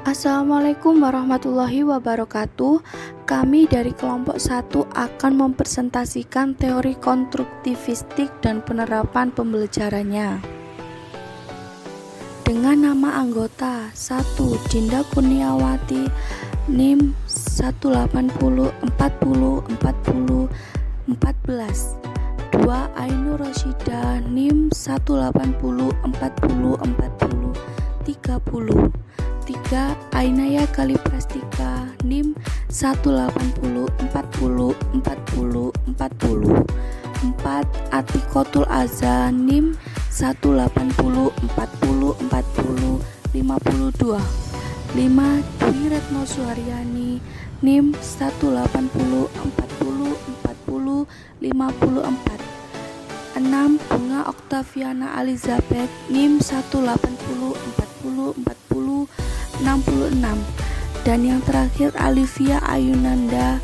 Assalamualaikum warahmatullahi wabarakatuh. Kami dari kelompok 1 akan mempresentasikan teori konstruktivistik dan penerapan pembelajarannya. Dengan nama anggota: 1. Dinda Kurniawati, NIM 180404014. 2. Ainur Rosyidah, NIM 180404030. 3. Ainaya Kaliprastika, NIM 180404040. 4. Atikotul Aza, NIM 180404052. 5. Dwi Retno Suharyani, NIM 180404054. 6. Bunga Oktaviana Elizabeth, NIM 180404066. Dan yang terakhir Alivia Ayunanda,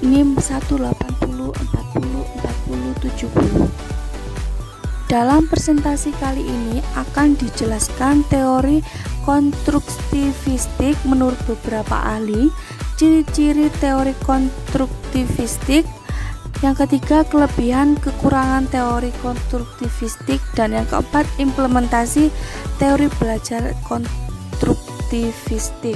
NIM 180404070. Dalam presentasi kali ini akan dijelaskan teori konstruktivistik menurut beberapa ahli, ciri-ciri teori konstruktivistik, yang ketiga kelebihan kekurangan teori konstruktivistik, dan yang keempat implementasi teori belajar konstruktivistik.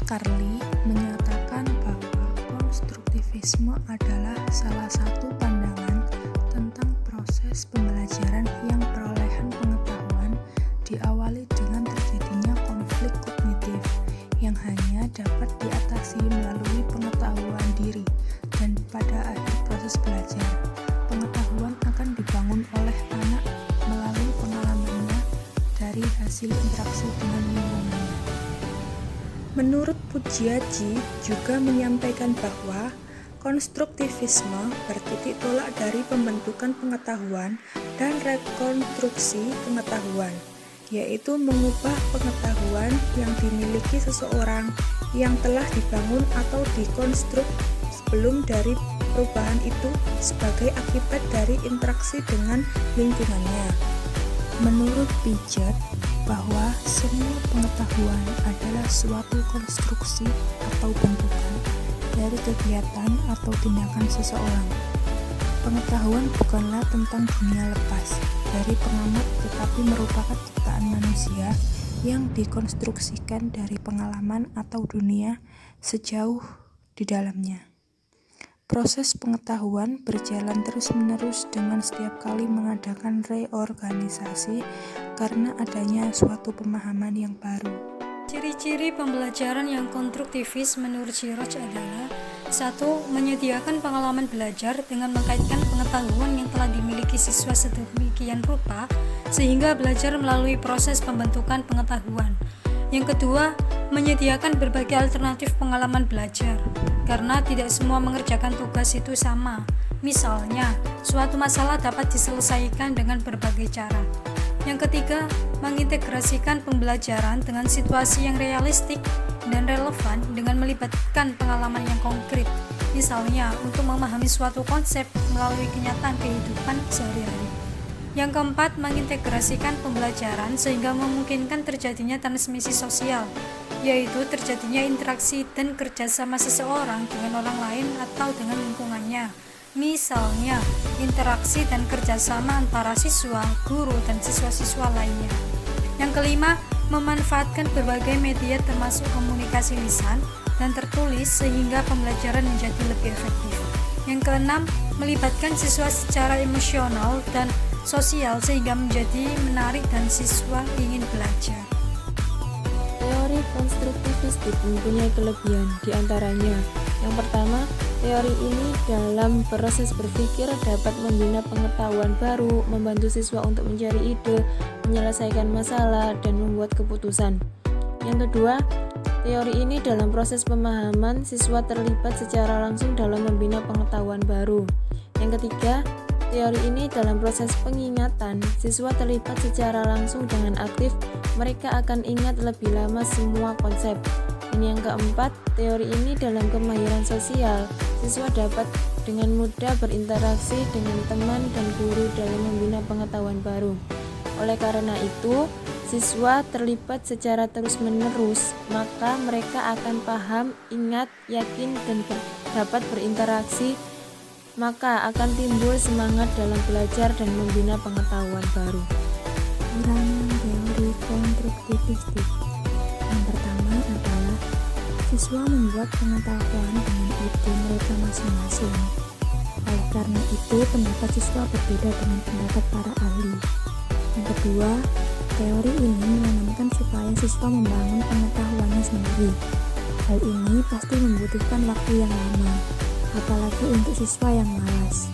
Carly menyatakan bahwa konstruktivisme adalah salah satu pandangan tentang proses pembelajaran yang perolehan pengetahuan diawali dengan terjadinya konflik kognitif yang hanya dapat diatasi melalui pengetahuan diri, dan pada akhir proses belajar, pengetahuan akan dibangun oleh anak melalui pengalamannya dari hasil interaksi dengan lingkungannya. Menurut Pujiaji juga menyampaikan bahwa konstruktivisme bertitik tolak dari pembentukan pengetahuan dan rekonstruksi pengetahuan, yaitu mengubah pengetahuan yang dimiliki seseorang yang telah dibangun atau dikonstruk sebelum dari perubahan itu sebagai akibat dari interaksi dengan lingkungannya. Menurut Piaget, bahwa semua pengetahuan adalah suatu konstruksi atau bentukan dari kegiatan atau tindakan seseorang. Pengetahuan bukanlah tentang dunia lepas dari pengamat, tetapi merupakan ciptaan manusia yang dikonstruksikan dari pengalaman atau dunia sejauh di dalamnya. Proses pengetahuan berjalan terus-menerus dengan setiap kali mengadakan reorganisasi karena adanya suatu pemahaman yang baru. Ciri-ciri pembelajaran yang konstruktivis menurut Shirach adalah: 1. Menyediakan pengalaman belajar dengan mengkaitkan pengetahuan yang telah dimiliki siswa sedemikian rupa sehingga belajar melalui proses pembentukan pengetahuan. Yang kedua, menyediakan berbagai alternatif pengalaman belajar, karena tidak semua mengerjakan tugas itu sama. Misalnya, suatu masalah dapat diselesaikan dengan berbagai cara. Yang ketiga, mengintegrasikan pembelajaran dengan situasi yang realistik dan relevan dengan melibatkan pengalaman yang konkret. Misalnya, untuk memahami suatu konsep melalui kenyataan kehidupan sehari-hari. Yang keempat, mengintegrasikan pembelajaran sehingga memungkinkan terjadinya transmisi sosial, yaitu terjadinya interaksi dan kerjasama seseorang dengan orang lain atau dengan lingkungannya. Misalnya, interaksi dan kerjasama antara siswa, guru, dan siswa-siswa lainnya. Yang kelima, memanfaatkan berbagai media termasuk komunikasi lisan dan tertulis sehingga pembelajaran menjadi lebih efektif. Yang keenam, melibatkan siswa secara emosional dan sosial sehingga menjadi menarik dan siswa ingin belajar. Teori konstruktivistik mempunyai kelebihan, diantaranya: yang pertama, teori ini dalam proses berpikir dapat membina pengetahuan baru, membantu siswa untuk mencari ide, menyelesaikan masalah, dan membuat keputusan. Yang kedua, teori ini dalam proses pemahaman, siswa terlibat secara langsung dalam membina pengetahuan baru. Yang ketiga, teori ini dalam proses pengingatan, siswa terlibat secara langsung dengan aktif, mereka akan ingat lebih lama semua konsep. Dan yang keempat, teori ini dalam kemahiran sosial, siswa dapat dengan mudah berinteraksi dengan teman dan guru dalam membina pengetahuan baru. Oleh karena itu, siswa terlibat secara terus-menerus, maka mereka akan paham, ingat, yakin, dan dapat berinteraksi, maka akan timbul semangat dalam belajar dan membina pengetahuan baru. Kekurangan teori konstruktivistik. Yang pertama adalah siswa membuat pengetahuan dengan ide mereka masing-masing. Oleh karena itu, pendapat siswa berbeda dengan pendapat para ahli. Yang kedua, teori ini menanamkan supaya siswa membangun pengetahuannya sendiri. Hal ini pasti membutuhkan waktu yang lama, apalagi untuk siswa yang malas.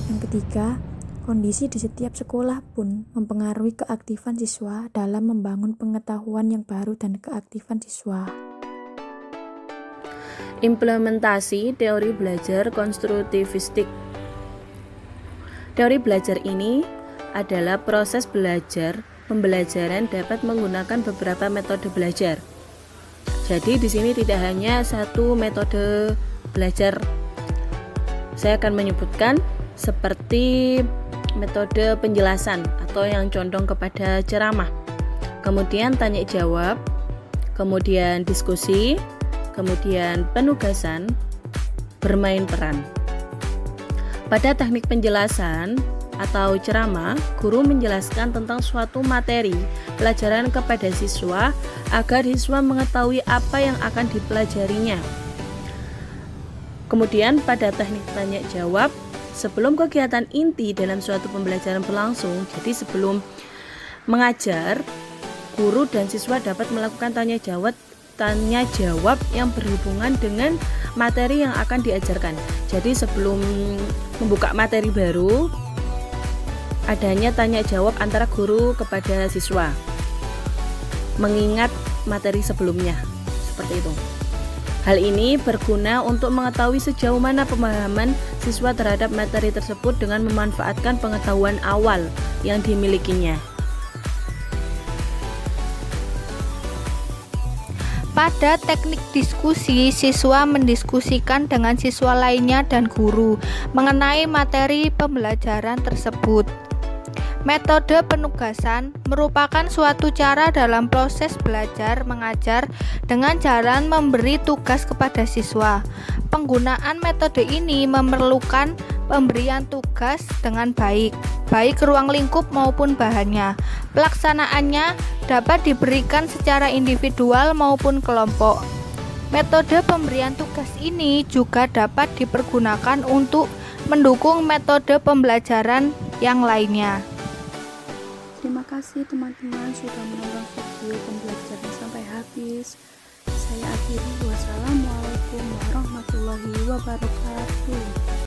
Yang ketiga, kondisi di setiap sekolah pun mempengaruhi keaktifan siswa dalam membangun pengetahuan yang baru dan keaktifan siswa. Implementasi teori belajar konstruktivistik. Teori belajar ini adalah proses belajar. Pembelajaran dapat menggunakan beberapa metode belajar. Jadi di sini tidak hanya satu metode belajar. Saya akan menyebutkan seperti metode penjelasan atau yang condong kepada ceramah. Kemudian tanya jawab, kemudian diskusi, kemudian penugasan, bermain peran. Pada teknik penjelasan atau ceramah, guru menjelaskan tentang suatu materi pelajaran kepada siswa agar siswa mengetahui apa yang akan dipelajarinya. Kemudian pada teknik tanya jawab, sebelum kegiatan inti dalam suatu pembelajaran berlangsung, jadi sebelum mengajar, guru dan siswa dapat melakukan tanya jawab yang berhubungan dengan materi yang akan diajarkan. Jadi sebelum membuka materi baru, adanya tanya jawab antara guru kepada siswa, mengingat materi sebelumnya, seperti itu. Hal ini berguna untuk mengetahui sejauh mana pemahaman siswa terhadap materi tersebut dengan memanfaatkan pengetahuan awal yang dimilikinya. Pada teknik diskusi, siswa mendiskusikan dengan siswa lainnya dan guru mengenai materi pembelajaran tersebut. Metode penugasan merupakan suatu cara dalam proses belajar mengajar dengan jalan memberi tugas kepada siswa. Penggunaan metode ini memerlukan pemberian tugas dengan baik ruang lingkup maupun bahannya. Pelaksanaannya dapat diberikan secara individual maupun kelompok. Metode pemberian tugas ini juga dapat dipergunakan untuk mendukung metode pembelajaran yang lainnya. Terima kasih teman-teman sudah menonton video pembelajaran sampai habis. Saya akhiri. Wassalamualaikum warahmatullahi wabarakatuh.